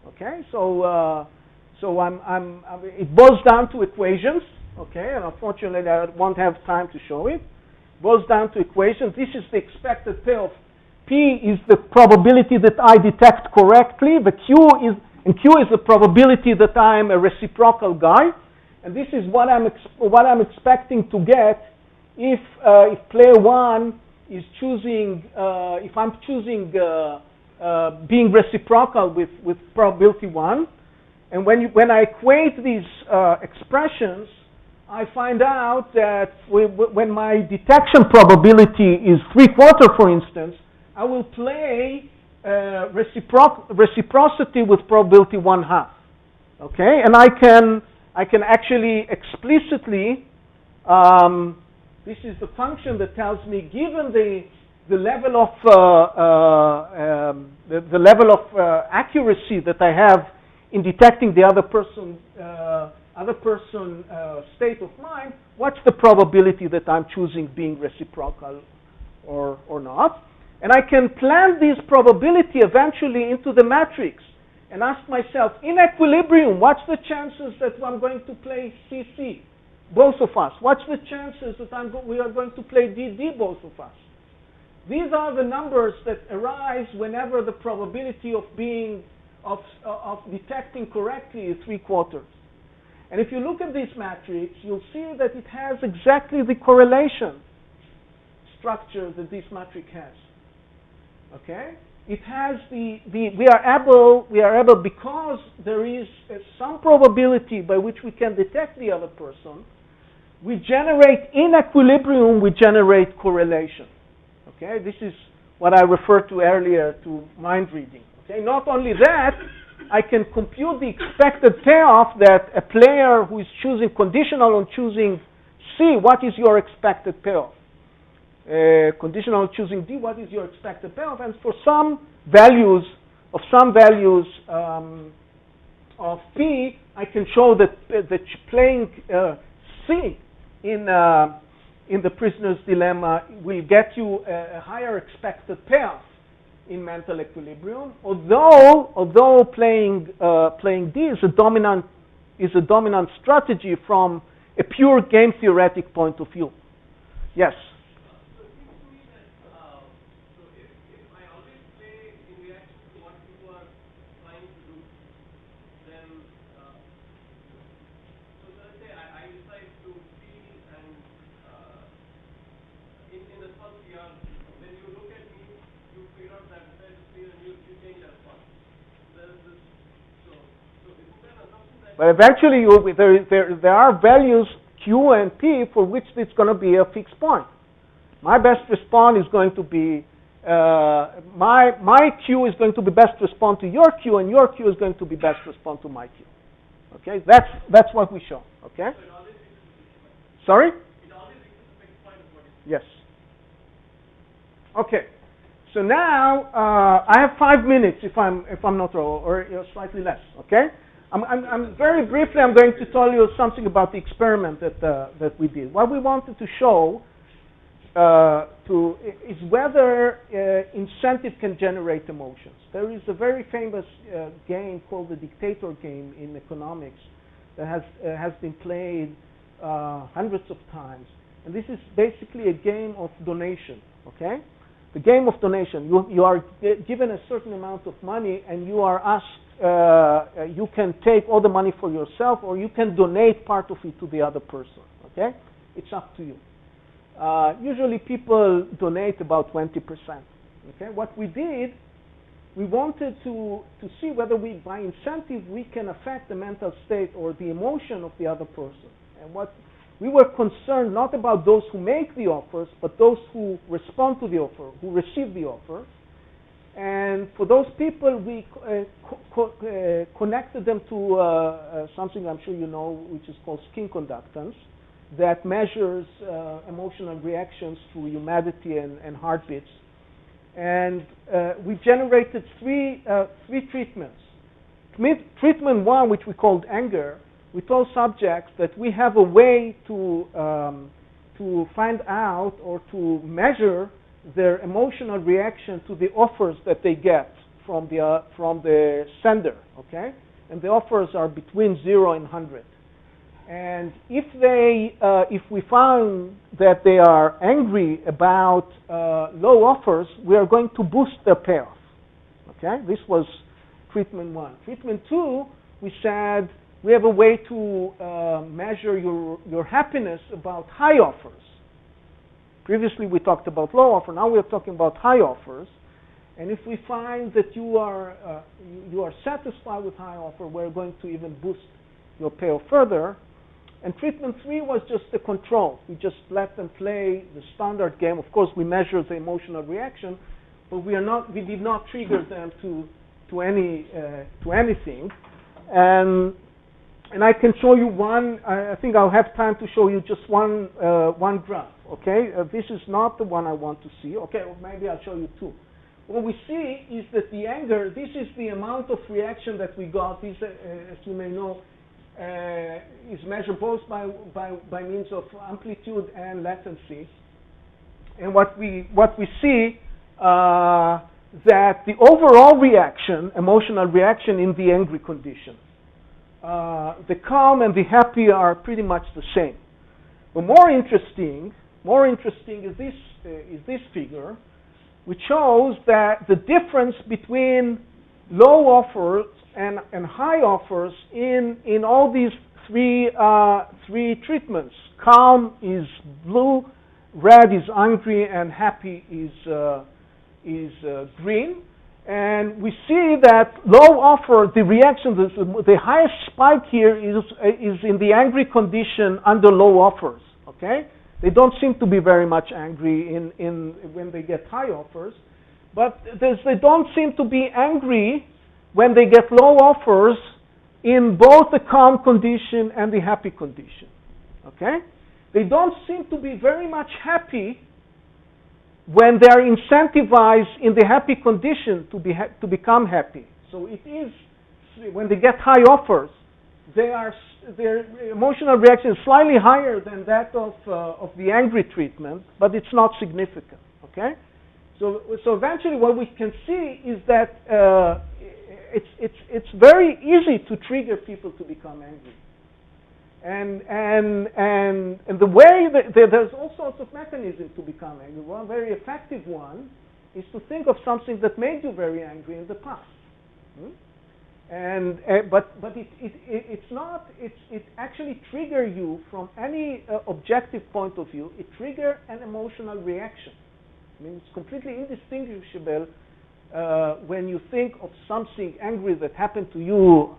S2: Okay, so it boils down to equations. Okay, and unfortunately I won't have time to show it. Boils down to equations. This is the expected payoff. P is the probability that I detect correctly. The Q is the probability that I'm a reciprocal guy, and this is what I'm expecting to get if player one is choosing, if I'm choosing being reciprocal with probability 1, and when I equate these expressions, I find out that when my detection probability is 3/4, for instance, I will play reciprocity with probability 1/2. Okay, and I can actually explicitly. This is the function that tells me, given the level of accuracy that I have in detecting the other person state of mind, what's the probability that I'm choosing being reciprocal or not? And I can plan this probability eventually into the matrix and ask myself, in equilibrium, what's the chances that I'm going to play CC? Both of us. What's the chances that we are going to play DD, both of us? These are the numbers that arise whenever the probability of detecting correctly is 3/4. And if you look at this matrix, you'll see that it has exactly the correlation structure that this matrix has. Okay? it has we are able because there is some probability by which we can detect the other person. We generate in equilibrium. We generate correlation. Okay, this is what I referred to earlier to mind reading. Okay, not only that, I can compute the expected payoff that a player who is choosing conditional on choosing C. What is your expected payoff? Conditional on choosing D. What is your expected payoff? And for some values of P, I can show that playing C in the prisoner's dilemma will get you a higher expected payoff in mental equilibrium, although playing D is a dominant strategy from a pure game theoretic point of view. Yes.
S8: So it seems to me that if I always play in reaction to what you are trying to do, then so let's say I decide to feel and in response to your, when you look at me, you figure out that I decide to feel and you change the response. There is this, so isn't there an assumption that...
S2: But eventually there are values Q and P for which it's going to be a fixed point. My best response is going to be my Q is going to be best respond to your Q, and your Q is going to be best respond to my Q. Okay, that's what we show. Okay.
S8: So it always reaches a fixed point.
S2: Sorry?
S8: It always reaches a fixed point of what you...
S2: Yes. Okay. So now I have 5 minutes if I'm not wrong, or slightly less. Okay. I'm very briefly. I'm going to tell you something about the experiment that we did. What we wanted to show is whether incentive can generate emotions. There is a very famous game called the dictator game in economics that has been played hundreds of times, and this is basically a game of donation. Okay, the game of donation. You are given a certain amount of money, and you are asked. You can take all the money for yourself, or you can donate part of it to the other person. Okay, it's up to you. Usually people donate about 20%. Okay, what we did, we wanted to see whether by incentive we can affect the mental state or the emotion of the other person. And what we were concerned not about those who make the offers, but those who respond to the offer, who receive the offer. And for those people, we connected them to something I'm sure you know, which is called skin conductance, that measures emotional reactions through humidity and heartbeats. And we generated three treatments. Treatment one, which we called anger, we told subjects that we have a way to find out or to measure their emotional reaction to the offers that they get from the sender, okay? And the offers are between 0 and 100. And if we found that they are angry about low offers, we are going to boost their payoff, okay? This was treatment one. Treatment two, we said we have a way to measure your happiness about high offers. Previously, we talked about low offer. Now we are talking about high offers. And if we find that you are satisfied with high offer, we're going to even boost your payoff further. And treatment three was just the control. We just let them play the standard game. Of course, we measure the emotional reaction, but we did not trigger them to anything. And I can show you one. I think I'll have time to show you just one graph. Okay, this is not the one I want to see. Okay, well, maybe I'll show you two. What we see is that the anger. This is the amount of reaction that we got. This, as you may know, is measured both by means of amplitude and latency. And what we see that the overall reaction, emotional reaction in the angry condition. The calm and the happy are pretty much the same. But more interesting is this figure, which shows that the difference between low offers and high offers in all these three treatments. Calm is blue, red is angry, and happy is green. And we see that low offer, the reaction, the highest spike here is in the angry condition under low offers, okay? They don't seem to be very much angry when they get high offers, but they don't seem to be angry when they get low offers in both the calm condition and the happy condition, okay? They don't seem to be very much happy when they are incentivized in the happy condition to become happy. So it is, when they get high offers, their emotional reaction is slightly higher than that of the angry treatment, but it's not significant, okay? So eventually what we can see is that it's very easy to trigger people to become angry. And the way that there's all sorts of mechanisms to become angry. One very effective one is to think of something that made you very angry in the past. But it actually triggers you from any objective point of view. It triggers an emotional reaction. I mean, it's completely indistinguishable when you think of something angry that happened to you.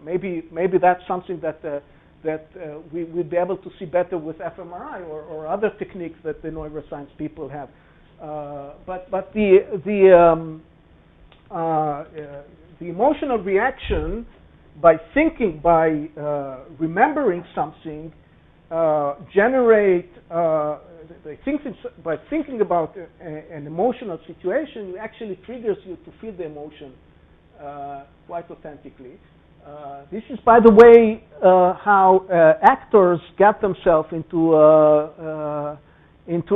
S2: Maybe that's something that we would be able to see better with fMRI or other techniques that the neuroscience people have. But the emotional reaction by remembering something, by thinking about an emotional situation, it actually triggers you to feel the emotion quite authentically. This is, by the way, how actors get themselves into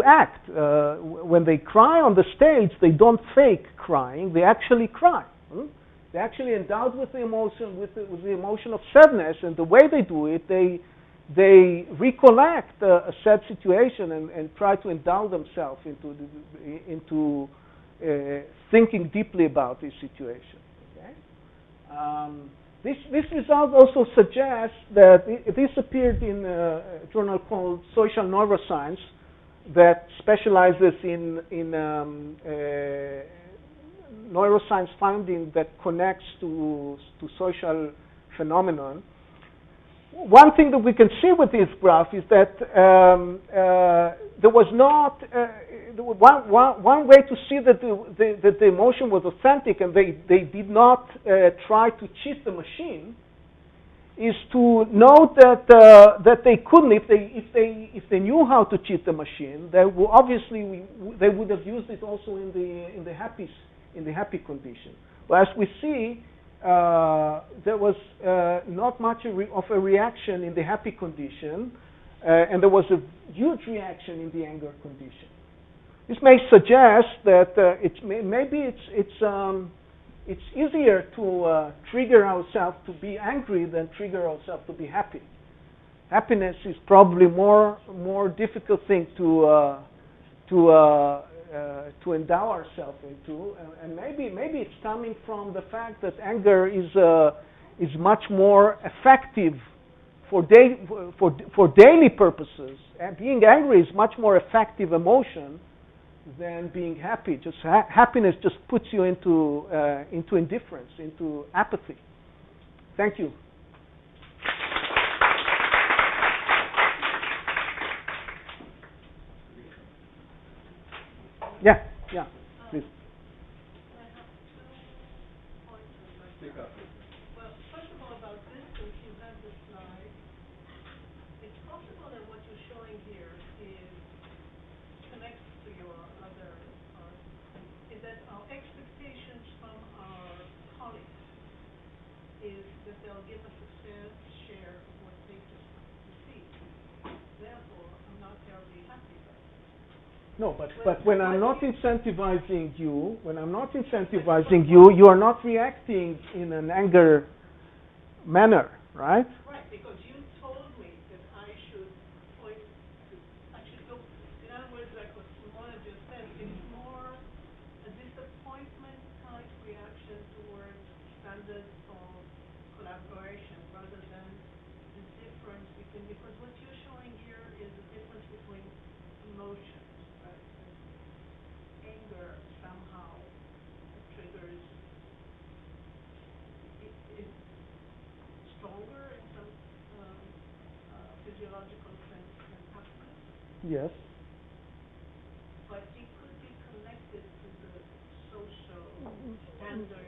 S2: act. When they cry on the stage, they don't fake crying; they actually cry. They're actually endowed with the emotion, with the emotion of sadness, and the way they do it, they recollect a sad situation and try to endow themselves into thinking deeply about this situation. Okay? This result also suggests that this appeared in a journal called Social Neuroscience that specializes in neuroscience finding that connects to social phenomenon. One thing that we can see with this graph is that there was not one way to see that the emotion was authentic and they did not try to cheat the machine is to note that they couldn't if they knew how to cheat the machine. They would obviously they would have used it also in the happy condition. But as we see, there was not much of a reaction in the happy condition, and there was a huge reaction in the anger condition. This may suggest that it's easier to trigger ourselves to be angry than trigger ourselves to be happy. Happiness is probably more difficult thing to endow ourselves into, and maybe it's coming from the fact that anger is much more effective for daily purposes. And being angry is much more effective emotion than being happy. Just happiness just puts you into indifference, into apathy. Thank you. Yeah, please.
S6: I have 2 points I'd like to make. Well, first of all, about distance, you have the slide. It's possible that what you're showing here connects to your other part, is that our expectations from our colleagues is that they'll give us a fair share of what they just received. Therefore, I'm not terribly happy about it.
S2: No, but when I'm not incentivizing you, you are not reacting in an anger manner, right?
S6: Right, because you told me that I should look. In other words, like what Simona just said, it's more a disappointment type reaction towards standards of collaboration rather than the difference between, because what you're showing here is the difference between emotions. Anger somehow triggers is stronger in some physiological sense than happiness.
S2: Yes.
S6: But it could be connected to the social standards.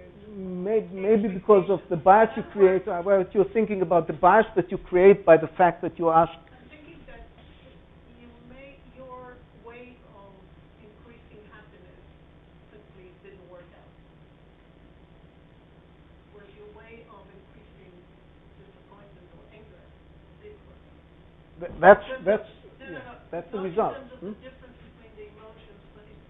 S2: Maybe because of the bias you create. Well, you're thinking about the bias that you create by the fact that you ask.
S6: I'm thinking that your way of increasing happiness simply didn't work out. Whereas your way of increasing disappointment or anger did work out.
S2: That's the result.
S6: In terms of the difference between the emotions, but in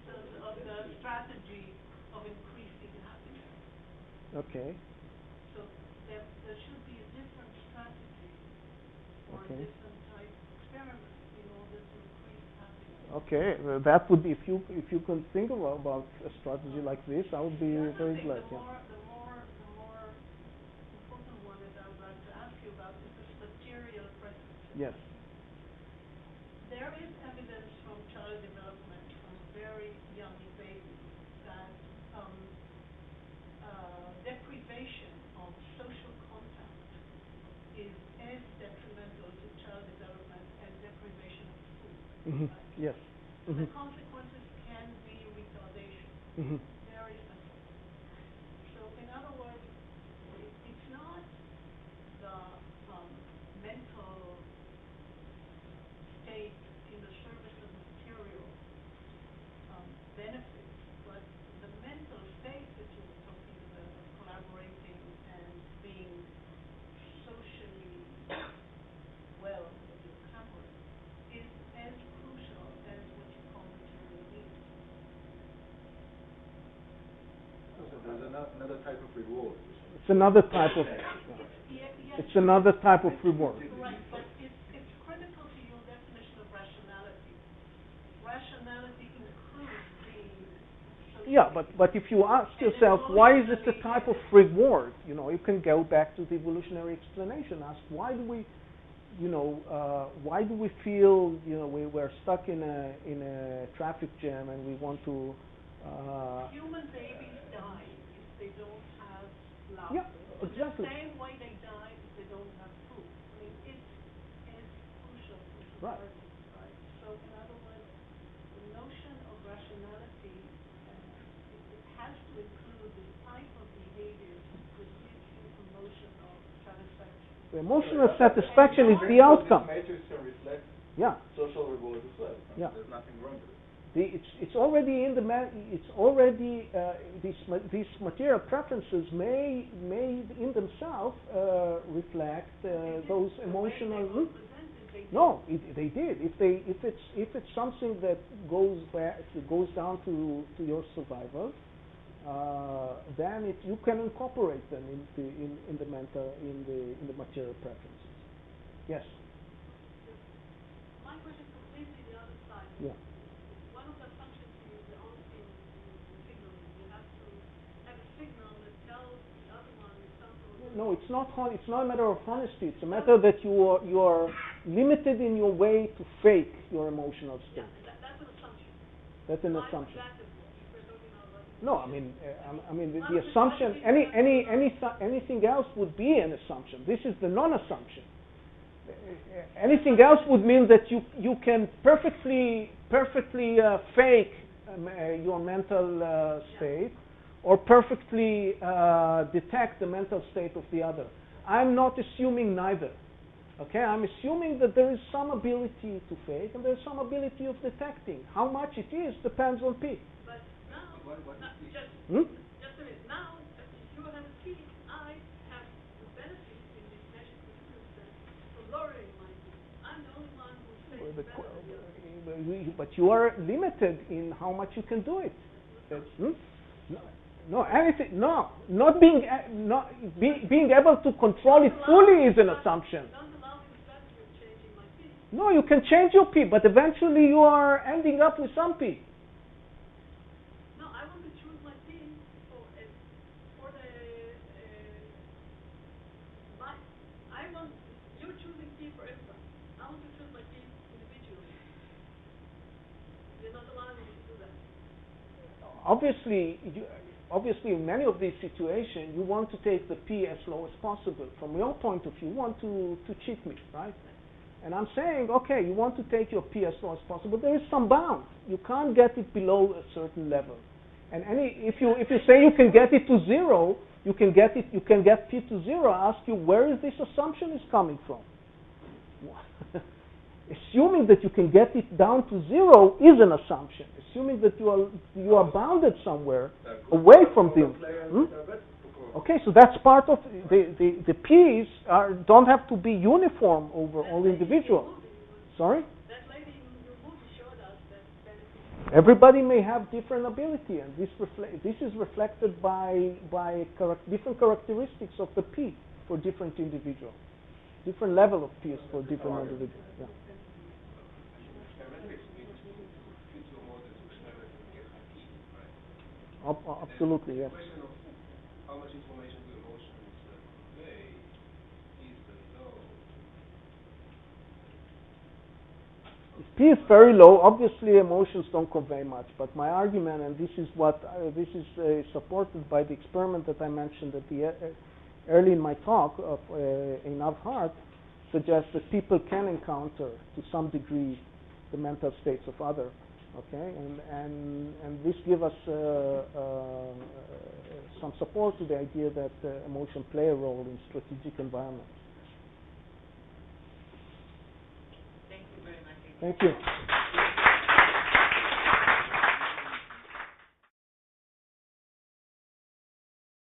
S6: terms of the strategy of increasing happiness.
S2: Okay.
S6: So there should be a different strategy or a different type of experiment in order to increase happiness.
S2: Okay, that would be if you can think about a strategy like this, I would be very glad.
S6: The more important one that I would like to ask you about is this material preference.
S2: Yes.
S6: There is evidence from child development from very young babies that deprivation of social contact is as detrimental to child development as deprivation of food.
S2: Mm-hmm.
S6: Right?
S2: Yes.
S6: The consequences can be retardation. Very simple. So in other words, it's not the mental state in the service of material benefits, but the mental state that you were talking about, of collaborating and being socially well with your comrades, is as crucial as what you call material needs.
S10: So there's another type of reward.
S2: It's another type of. It's another type of reward.
S6: Right, but it's critical to your definition of rationality. Rationality includes being social.
S2: Yeah, but if you ask yourself, why is it a type of reward? You can go back to the evolutionary explanation. Ask why do we, why do we feel, we're stuck in a traffic jam and we want to.
S6: Human babies die if they don't have love.
S2: Yeah, exactly.
S6: The same way they die if they don't have food. I mean, it's crucial to survival, right? So, in other words, the notion of rationality it has to include the type of behavior that gives you emotional satisfaction.
S2: The emotional satisfaction is the outcome.
S10: Matrix can reflect social reward as well.
S2: Yeah.
S10: There's nothing wrong with it.
S2: It's already in the it's already these material preferences may in themselves reflect those emotional. No, they did. If it's something that goes down to your survival, then you can incorporate them in the material preferences. Yes.
S6: My question is completely the other side.
S2: Yeah.
S6: One of the functions is the honesty in signaling. You have to have a signal that tells the other one something.
S2: No, it's not a matter of honesty. It's a matter that you are limited in your way to fake your emotional state.
S6: Yeah, that's an assumption.
S2: That's an assumption.
S6: No,
S2: I mean the assumption. Anything else would be an assumption. This is the non-assumption. Anything else would mean that you can perfectly fake your mental state, or perfectly detect the mental state of the other. I'm not assuming neither. Okay, I'm assuming that there is some ability to fake and there's some ability of detecting. How much it is depends on P.
S6: But now, just a minute. Now, if you have a P, I have the benefit in this measured circumstance for lowering my P. I'm the only one who says better.
S2: But you are limited in how much you can do it. Not being able to control it fully is an assumption. No, you can change your P, but eventually you are ending up with some P.
S6: No, I want to choose my P you're choosing P for everybody. I want to choose my P individually. You're not allowing me to do that.
S2: Obviously, obviously in many of these situations, you want to take the P as low as possible. From your point of view, you want to cheat me, right? And I'm saying, okay, you want to take your P as low as possible. There is some bound. You can't get it below a certain level. And if you say you can get it to 0, you can get P to 0. I ask you, where is this assumption is coming from? Assuming that you can get it down to 0 is an assumption. Assuming that you are bounded somewhere away from them. Okay, so that's part of the P's don't have to be uniform over all individuals. Sorry?
S6: That lady in your movie showed us that
S2: Everybody may have different ability, and this is reflected by different characteristics of the P for different individuals. Different level of P's for different individuals. Yeah. Absolutely, yes.
S10: The question of how much information do emotions convey is low.
S2: If P is very low, obviously emotions don't convey much. But my argument, and this is supported by the experiment that I mentioned at the early in my talk in Avhart, suggests that people can encounter to some degree the mental states of others. Okay, and this gives us some support to the idea that emotion play a role in strategic environments.
S1: Thank you very much.
S2: Thank you.